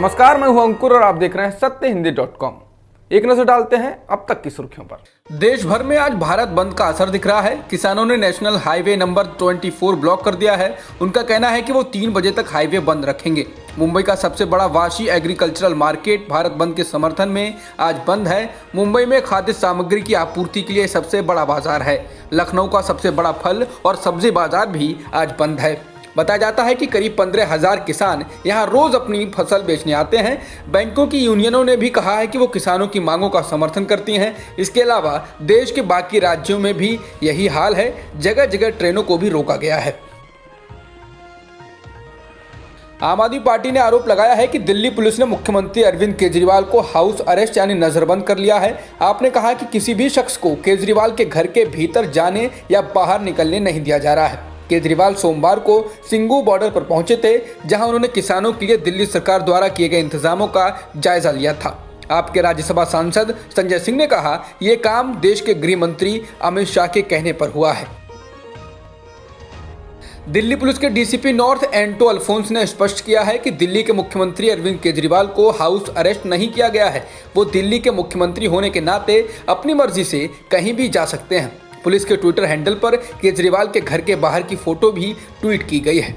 नमस्कार, मैं हूं अंकुर और आप देख रहे हैं सत्यहिंदी.com। एक नजर डालते हैं अब तक की सुर्खियों पर। देश भर में आज भारत बंद का असर दिख रहा है। किसानों ने नेशनल हाईवे नंबर 24 ब्लॉक कर दिया है। उनका कहना है कि वो 3 बजे तक हाईवे बंद रखेंगे। मुंबई का सबसे बड़ा वाशी एग्रीकल्चरल मार्केट भारत बंद के समर्थन में आज बंद है। मुंबई में खाद्य सामग्री की आपूर्ति के लिए सबसे बड़ा बाजार है। लखनऊ का सबसे बड़ा फल और सब्जी बाजार भी आज बंद है। बताया जाता है कि करीब 15,000 किसान यहां रोज अपनी फसल बेचने आते हैं। बैंकों की यूनियनों ने भी कहा है कि वो किसानों की मांगों का समर्थन करती हैं। इसके अलावा देश के बाकी राज्यों में भी यही हाल है। जगह जगह ट्रेनों को भी रोका गया है। आम आदमी पार्टी ने आरोप लगाया है कि दिल्ली पुलिस ने मुख्यमंत्री अरविंद केजरीवाल को हाउस अरेस्ट यानी नजरबंद कर लिया है। आपने कहा कि किसी भी शख्स को केजरीवाल के घर के भीतर जाने या बाहर निकलने नहीं दिया जा रहा है। केजरीवाल सोमवार को सिंगू बॉर्डर पर पहुंचे थे, जहां उन्होंने किसानों के लिए दिल्ली सरकार द्वारा किए गए इंतजामों का जायजा लिया था। आपके राज्यसभा सांसद संजय सिंह ने कहा, यह काम देश के गृह मंत्री अमित शाह के कहने पर हुआ है। दिल्ली पुलिस के डीसीपी नॉर्थ एंटो अल्फोंस ने स्पष्ट किया है कि दिल्ली के मुख्यमंत्री अरविंद केजरीवाल को हाउस अरेस्ट नहीं किया गया है। वो दिल्ली के मुख्यमंत्री होने के नाते अपनी मर्जी से कहीं भी जा सकते हैं। पुलिस के ट्विटर हैंडल पर केजरीवाल के घर के बाहर की फोटो भी ट्वीट की गई है।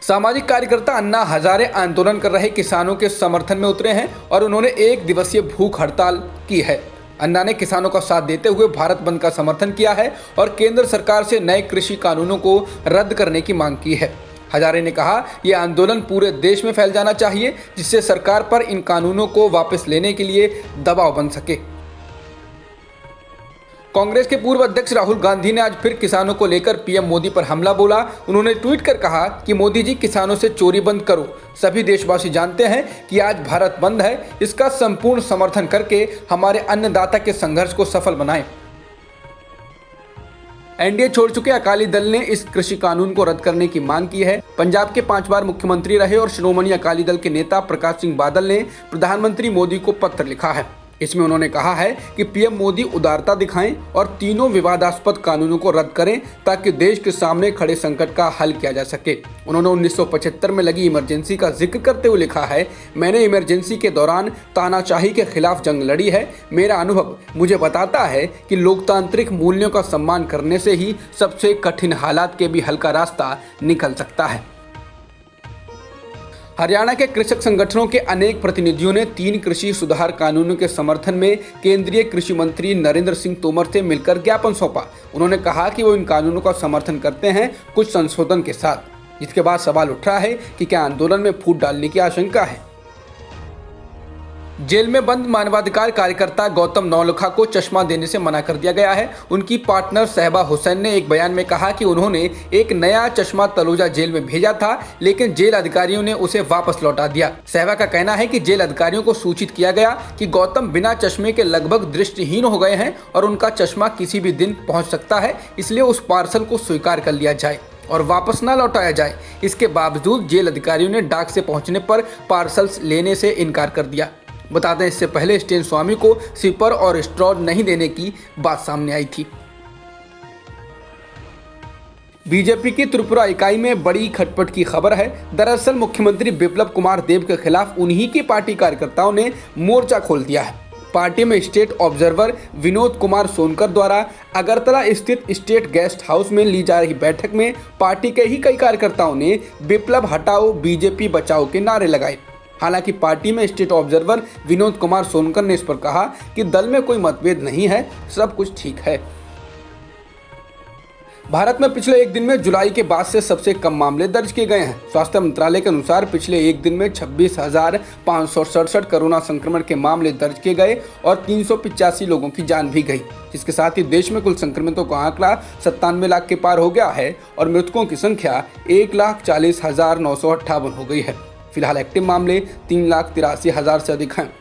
सामाजिक कार्यकर्ता अन्ना हजारे आंदोलन कर रहे किसानों के समर्थन में उतरे हैं और उन्होंने 1 दिवसीय भूख हड़ताल की है। अन्ना ने किसानों का साथ देते हुए भारत बंद का समर्थन किया है और केंद्र सरकार से नए कृषि कानूनों को रद्द करने की मांग की है। हजारे ने कहा, यह आंदोलन पूरे देश में फैल जाना चाहिए, जिससे सरकार पर इन कानूनों को वापस लेने के लिए दबाव बन सके। कांग्रेस के पूर्व अध्यक्ष राहुल गांधी ने आज फिर किसानों को लेकर पीएम मोदी पर हमला बोला। उन्होंने ट्वीट कर कहा कि मोदी जी, किसानों से चोरी बंद करो। सभी देशवासी जानते हैं कि आज भारत बंद है। इसका संपूर्ण समर्थन करके हमारे अन्नदाता के संघर्ष को सफल बनाएं। एनडीए छोड़ चुके अकाली दल ने इस कृषि कानून को रद्द करने की मांग की है। पंजाब के 5 बार मुख्यमंत्री रहे और श्रोमणी अकाली दल के नेता प्रकाश सिंह बादल ने प्रधानमंत्री मोदी को पत्र लिखा है। इसमें उन्होंने कहा है कि पीएम मोदी उदारता दिखाएं और तीनों विवादास्पद कानूनों को रद्द करें, ताकि देश के सामने खड़े संकट का हल किया जा सके। उन्होंने 1975 में लगी इमरजेंसी का जिक्र करते हुए लिखा है, मैंने इमरजेंसी के दौरान तानाशाही के खिलाफ जंग लड़ी है। मेरा अनुभव मुझे बताता है कि लोकतांत्रिक मूल्यों का सम्मान करने से ही सबसे कठिन हालात के भी हल का रास्ता निकल सकता है। हरियाणा के कृषक संगठनों के अनेक प्रतिनिधियों ने 3 कृषि सुधार कानूनों के समर्थन में केंद्रीय कृषि मंत्री नरेंद्र सिंह तोमर से मिलकर ज्ञापन सौंपा। उन्होंने कहा कि वो इन कानूनों का समर्थन करते हैं, कुछ संशोधन के साथ, जिसके बाद सवाल उठ रहा है कि क्या आंदोलन में फूट डालने की आशंका है। जेल में बंद मानवाधिकार कार्यकर्ता गौतम नौलखा को चश्मा देने से मना कर दिया गया है। उनकी पार्टनर सहबा हुसैन ने एक बयान में कहा कि उन्होंने एक नया चश्मा तलोजा जेल में भेजा था, लेकिन जेल अधिकारियों ने उसे वापस लौटा दिया। सहबा का कहना है कि जेल अधिकारियों को सूचित किया गया कि गौतम बिना चश्मे के लगभग दृष्टिहीन हो गए हैं और उनका चश्मा किसी भी दिन पहुंच सकता है, इसलिए उस पार्सल को स्वीकार कर लिया जाए और वापस न लौटाया जाए। इसके बावजूद जेल अधिकारियों ने डाक से पहुंचने पर पार्सल्स लेने से इनकार कर दिया। बता दें, इससे पहले स्टेन स्वामी को सिपर और स्ट्रॉ नहीं देने की बात सामने आई थी। बीजेपी की त्रिपुरा इकाई में बड़ी खटपट की खबर है। दरअसल मुख्यमंत्री बिप्लब कुमार देब के खिलाफ उन्हीं की पार्टी कार्यकर्ताओं ने मोर्चा खोल दिया है। पार्टी में स्टेट ऑब्जर्वर विनोद कुमार सोनकर द्वारा अगरतला स्थित स्टेट गेस्ट हाउस में ली जा रही बैठक में पार्टी के ही कई कार्यकर्ताओं ने बिप्लब हटाओ, बीजेपी बचाओ के नारे लगाए। हालांकि पार्टी में स्टेट ऑब्जर्वर विनोद कुमार सोनकर ने इस पर कहा कि दल में कोई मतभेद नहीं है, सब कुछ ठीक है। भारत में पिछले एक दिन में जुलाई के बाद से सबसे कम मामले दर्ज किए गए हैं। स्वास्थ्य मंत्रालय के अनुसार पिछले एक दिन में 26,567 कोरोना संक्रमण के मामले दर्ज किए गए और 385 लोगों की जान भी गई, जिसके साथ ही देश में कुल संक्रमितों का आंकड़ा 97 लाख के पार हो गया है और मृतकों की संख्या 1,40,958 हो गई है। फिलहाल एक्टिव मामले 3,83,000 से अधिक हैं।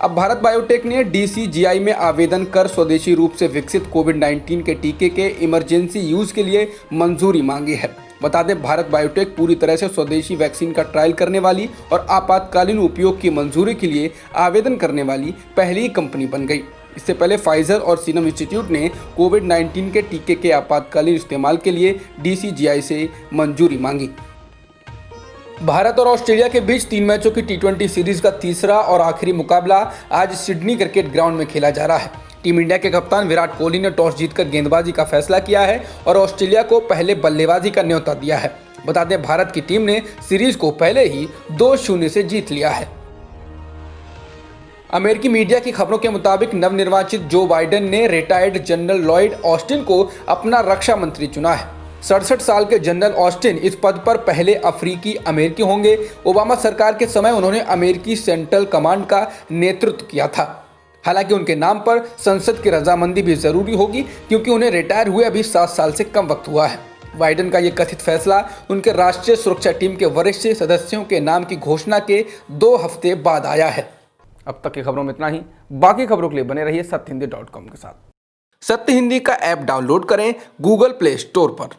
अब भारत बायोटेक ने डीसीजीआई में आवेदन कर स्वदेशी रूप से विकसित कोविड-19 के टीके के इमरजेंसी यूज के लिए मंजूरी मांगी है। बता दें, भारत बायोटेक पूरी तरह से स्वदेशी वैक्सीन का ट्रायल करने वाली और आपातकालीन उपयोग की मंजूरी के लिए आवेदन करने वाली पहली कंपनी बन गई। इससे पहले फाइजर और सीरम इंस्टीट्यूट ने कोविड-19 के टीके के आपातकालीन इस्तेमाल के लिए डीसीजीआई से मंजूरी मांगी। भारत और ऑस्ट्रेलिया के बीच 3 मैचों की टी20 सीरीज का तीसरा और आखिरी मुकाबला आज सिडनी क्रिकेट ग्राउंड में खेला जा रहा है। टीम इंडिया के कप्तान विराट कोहली ने टॉस जीतकर गेंदबाजी का फैसला किया है और ऑस्ट्रेलिया को पहले बल्लेबाजी का न्योता दिया है। बता दें, भारत की टीम ने सीरीज को पहले ही 2-0 से जीत लिया है। अमेरिकी मीडिया की खबरों के मुताबिक नवनिर्वाचित जो बाइडेन ने रिटायर्ड जनरल लॉयड ऑस्टिन को अपना रक्षा मंत्री चुना है। 67 साल के जनरल ऑस्टिन इस पद पर पहले अफ्रीकी अमेरिकी होंगे। ओबामा सरकार के समय उन्होंने अमेरिकी सेंट्रल कमांड का नेतृत्व किया था। हालांकि उनके नाम पर संसद की रजामंदी भी जरूरी होगी, क्योंकि उन्हें रिटायर हुए अभी 7 साल से कम वक्त हुआ है। बाइडेन का यह कथित फैसला उनके राष्ट्रीय सुरक्षा टीम के वरिष्ठ सदस्यों के नाम की घोषणा के 2 हफ्ते बाद आया है। अब तक की खबरों में इतना ही। बाकी खबरों के लिए बने रहिए सत्यहिंदी.com के साथ। सत्य हिंदी का ऐप डाउनलोड करें गूगल प्ले स्टोर पर।